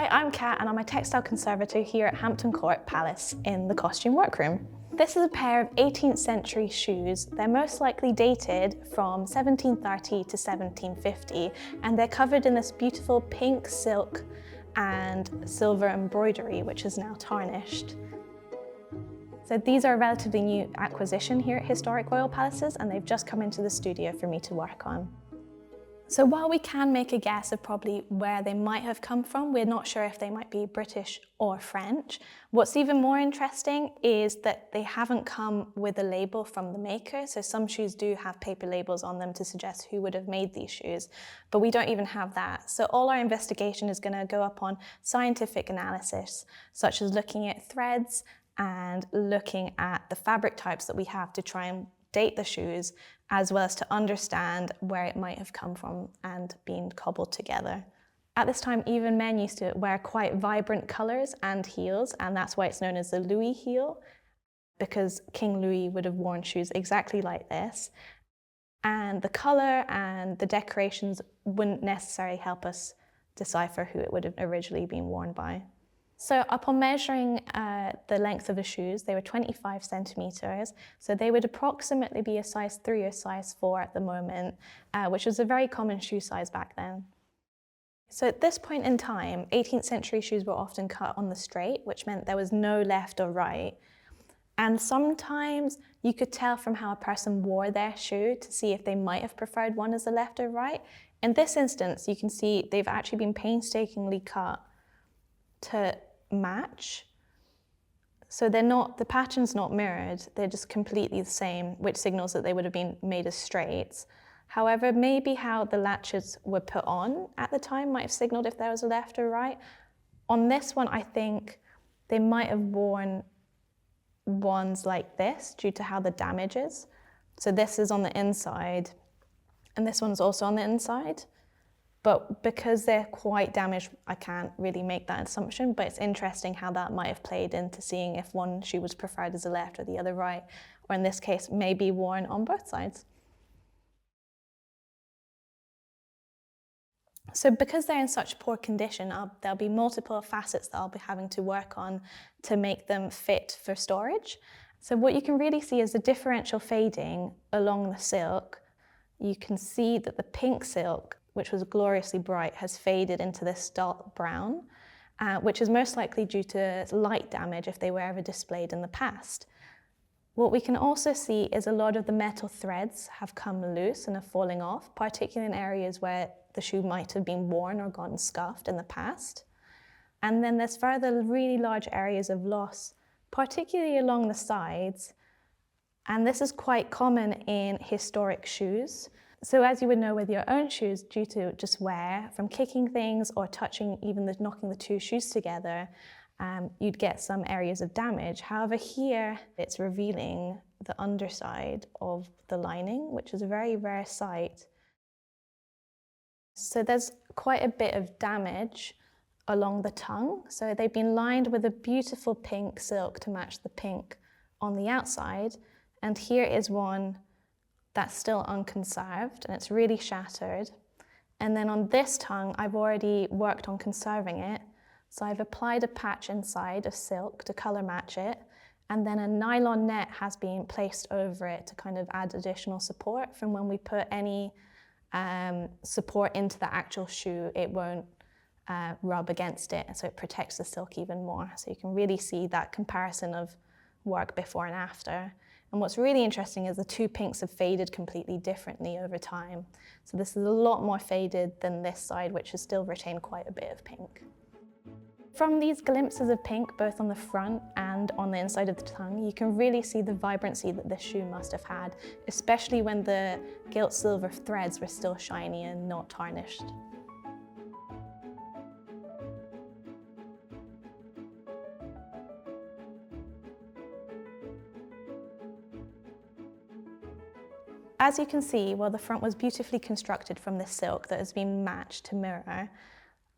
Hi, I'm Kat and I'm a textile conservator here at Hampton Court Palace in the costume workroom. This is a pair of 18th century shoes. They're most likely dated from 1730 to 1750 and they're covered in this beautiful pink silk and silver embroidery which is now tarnished. So these are a relatively new acquisition here at Historic Royal Palaces and they've just come into the studio for me to work on. So while we can make a guess of probably where they might have come from, we're not sure if they might be British or French. What's even more interesting is that they haven't come with a label from the maker. So some shoes do have paper labels on them to suggest who would have made these shoes, but we don't even have that. So all our investigation is going to go up on scientific analysis, such as looking at threads and looking at the fabric types that we have to try and date the shoes, as well as to understand where it might have come from and been cobbled together. At this time, even men used to wear quite vibrant colours and heels, and that's why it's known as the Louis heel, because King Louis would have worn shoes exactly like this. And the colour and the decorations wouldn't necessarily help us decipher who it would have originally been worn by. So upon measuring the length of the shoes, they were 25 centimetres, so they would approximately be a size 3 or size 4 at the moment, which was a very common shoe size back then. So at this point in time, 18th century shoes were often cut on the straight, which meant there was no left or right. And sometimes you could tell from how a person wore their shoe to see if they might have preferred one as a left or right. In this instance, you can see they've actually been painstakingly cut to match. So the pattern's not mirrored, they're just completely the same, which signals that they would have been made as straights. However, maybe how the latches were put on at the time might have signaled if there was a left or right. On this one, I think they might have worn ones like this due to how the damage is. So this is on the inside, and this one's also on the inside. But because they're quite damaged, I can't really make that assumption, but it's interesting how that might have played into seeing if one shoe was preferred as a left or the other right, or in this case, maybe worn on both sides. So because they're in such poor condition, there'll be multiple facets that I'll be having to work on to make them fit for storage. So what you can really see is the differential fading along the silk. You can see that the pink silk, which was gloriously bright, has faded into this dark brown, which is most likely due to light damage if they were ever displayed in the past. What we can also see is a lot of the metal threads have come loose and are falling off, particularly in areas where the shoe might have been worn or gotten scuffed in the past. And then there's further really large areas of loss, particularly along the sides. And this is quite common in historic shoes. So as you would know with your own shoes, due to just wear, from kicking things or touching, even knocking the two shoes together, you'd get some areas of damage. However, here it's revealing the underside of the lining, which is a very rare sight. So there's quite a bit of damage along the tongue. So they've been lined with a beautiful pink silk to match the pink on the outside. And here is one that's still unconserved and it's really shattered. And then on this tongue, I've already worked on conserving it. So I've applied a patch inside of silk to color match it. And then a nylon net has been placed over it to kind of add additional support. From when we put any support into the actual shoe, it won't rub against it. So it protects the silk even more. So you can really see that comparison of work before and after. And what's really interesting is the two pinks have faded completely differently over time. So this is a lot more faded than this side, which has still retained quite a bit of pink. From these glimpses of pink, both on the front and on the inside of the tongue, you can really see the vibrancy that this shoe must have had, especially when the gilt silver threads were still shiny and not tarnished. As you can see, while the front was beautifully constructed from this silk that has been matched to mirror,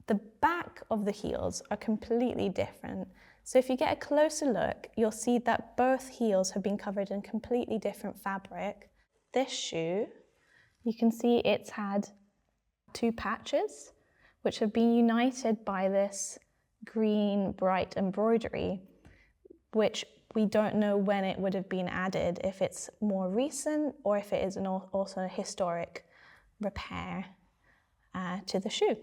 the back of the heels are completely different. So if you get a closer look, you'll see that both heels have been covered in completely different fabric. This shoe, you can see it's had two patches, which have been united by this green bright embroidery, which we don't know when it would have been added, if it's more recent or if it is also a historic repair to the shoe.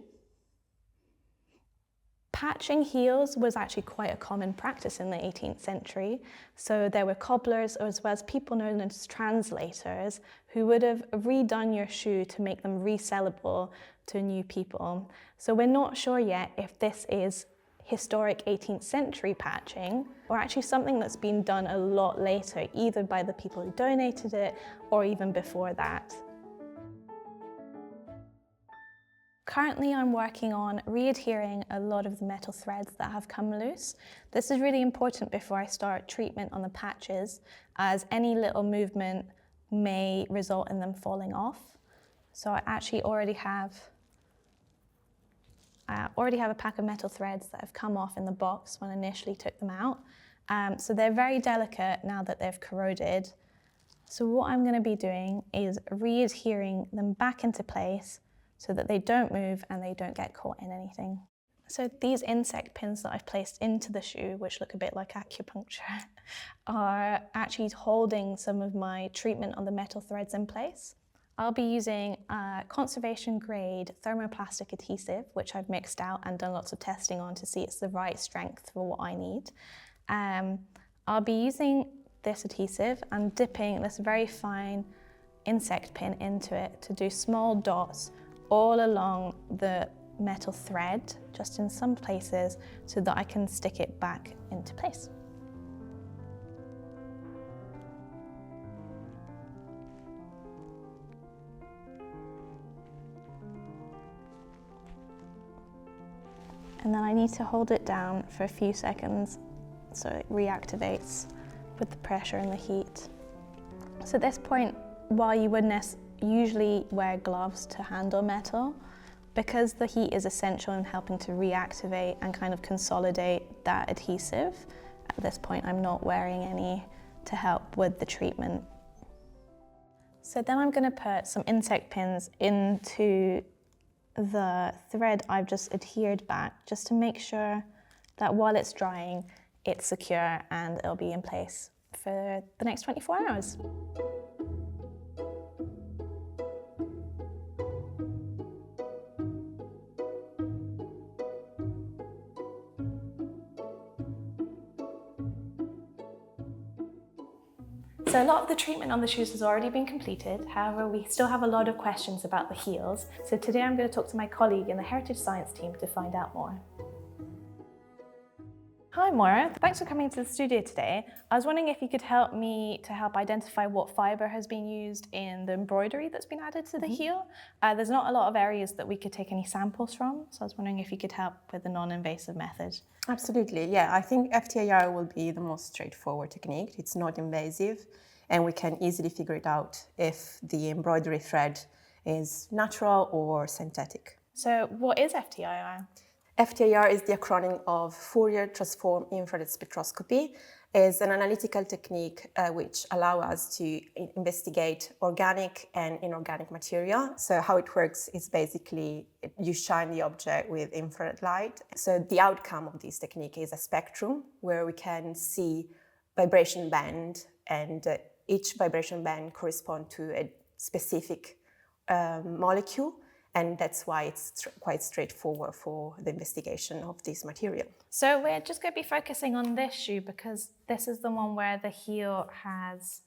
Patching heels was actually quite a common practice in the 18th century. So there were cobblers as well as people known as translators who would have redone your shoe to make them resellable to new people. So we're not sure yet if this is historic 18th century patching or actually something that's been done a lot later, either by the people who donated it or even before that. Currently, I'm working on re-adhering a lot of the metal threads that have come loose. This is really important before I start treatment on the patches, as any little movement may result in them falling off. So I actually already have a pack of metal threads that have come off in the box when I initially took them out. So they're very delicate now that they've corroded. So what I'm going to be doing is re-adhering them back into place so that they don't move and they don't get caught in anything. So these insect pins that I've placed into the shoe, which look a bit like acupuncture, are actually holding some of my treatment on the metal threads in place. I'll be using a conservation grade thermoplastic adhesive, which I've mixed out and done lots of testing on to see it's the right strength for what I need. I'll be using this adhesive and dipping this very fine insect pin into it to do small dots all along the metal thread, just in some places, so that I can stick it back into place. And then I need to hold it down for a few seconds so it reactivates with the pressure and the heat. So at this point, while you wouldn't usually wear gloves to handle metal, because the heat is essential in helping to reactivate and kind of consolidate that adhesive, at this point I'm not wearing any to help with the treatment. So then I'm going to put some insect pins into the thread I've just adhered back, just to make sure that while it's drying, it's secure and it'll be in place for the next 24 hours. So a lot of the treatment on the shoes has already been completed. However, we still have a lot of questions about the heels. So today I'm going to talk to my colleague in the Heritage Science team to find out more. Hi Maura, thanks for coming to the studio today. I was wondering if you could help me to help identify what fibre has been used in the embroidery that's been added to the heel. There's not a lot of areas that we could take any samples from, so I was wondering if you could help with the non-invasive method. Absolutely, yeah. I think FTIR will be the most straightforward technique. It's not invasive, and we can easily figure it out if the embroidery thread is natural or synthetic. So what is FTIR? FTIR is the acronym of Fourier Transform Infrared Spectroscopy. It's an analytical technique which allows us to investigate organic and inorganic material. So how it works is basically you shine the object with infrared light. So the outcome of this technique is a spectrum where we can see vibration band, and each vibration band corresponds to a specific molecule. And that's why it's quite straightforward for the investigation of this material. So we're just going to be focusing on this shoe because this is the one where the heel has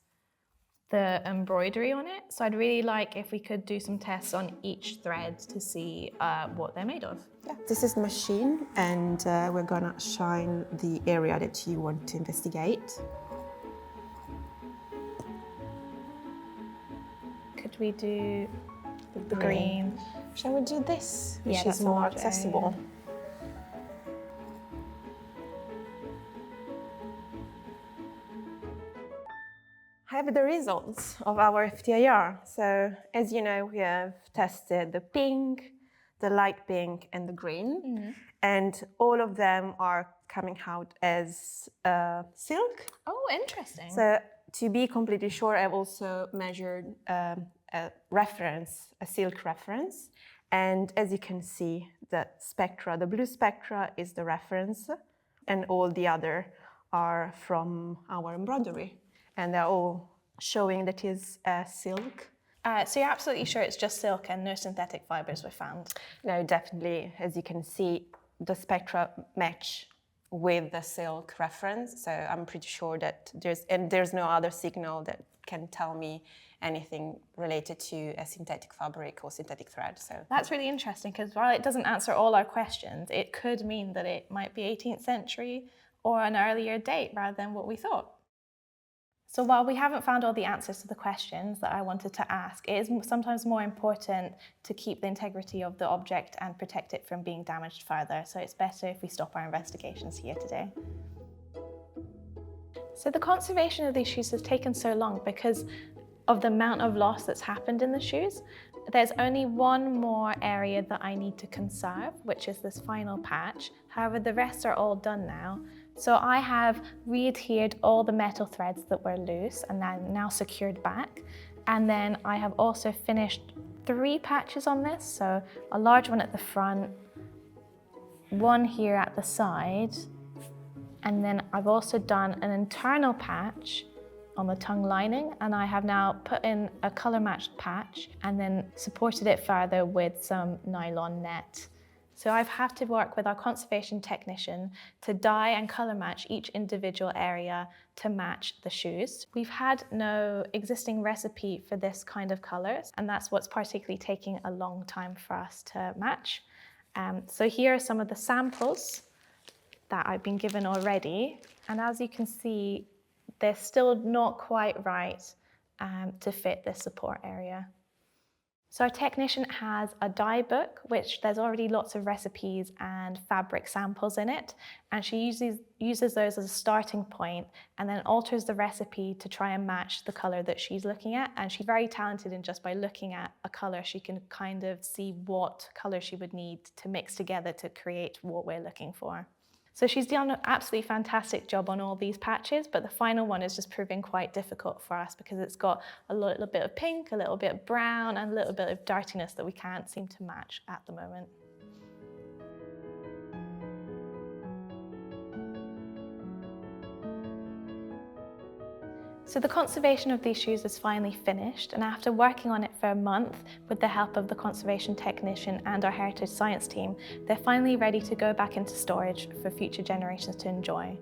the embroidery on it. So I'd really like if we could do some tests on each thread to see what they're made of. Yeah, this is the machine, and we're gonna shine the area that you want to investigate. Could we do the green? Shall we do this, which Yeah, is more accessible? I have the results of our FTIR. So, as you know, we have tested the pink, the light pink, and the green, and all of them are coming out as silk. Oh, interesting. So, to be completely sure, I've also measured a reference, a silk reference, And as you can see, the spectra, the blue spectra is the reference, and all the other are from our embroidery. And they're all showing that is silk. So you're absolutely sure it's just silk and no synthetic fibres were found? No, definitely. As you can see, the spectra match with the silk reference. So I'm pretty sure that there's no other signal that can tell me anything related to a synthetic fabric or synthetic thread. So that's really interesting, because while it doesn't answer all our questions, it could mean that it might be 18th century or an earlier date rather than what we thought. So while we haven't found all the answers to the questions that I wanted to ask, it is sometimes more important to keep the integrity of the object and protect it from being damaged further. So it's better if we stop our investigations here today. So the conservation of these shoes has taken so long because of the amount of loss that's happened in the shoes. There's only one more area that I need to conserve, which is this final patch. However, the rest are all done now. So I have re-adhered all the metal threads that were loose and now secured back. And then I have also finished 3 patches on this. So a large one at the front, one here at the side, and then I've also done an internal patch on the tongue lining, and I have now put in a colour matched patch and then supported it further with some nylon net. So I've had to work with our conservation technician to dye and colour match each individual area to match the shoes. We've had no existing recipe for this kind of colours, and that's what's particularly taking a long time for us to match. So here are some of the samples that I've been given already, and as you can see, they're still not quite right to fit this support area. So our technician has a dye book, which there's already lots of recipes and fabric samples in it, and she uses those as a starting point and then alters the recipe to try and match the colour that she's looking at. And she's very talented in just by looking at a colour, she can kind of see what colour she would need to mix together to create what we're looking for. So she's done an absolutely fantastic job on all these patches, but the final one is just proving quite difficult for us because it's got a little bit of pink, a little bit of brown, and a little bit of dirtiness that we can't seem to match at the moment. So the conservation of these shoes is finally finished, and after working on it for a month with the help of the conservation technician and our heritage science team, they're finally ready to go back into storage for future generations to enjoy.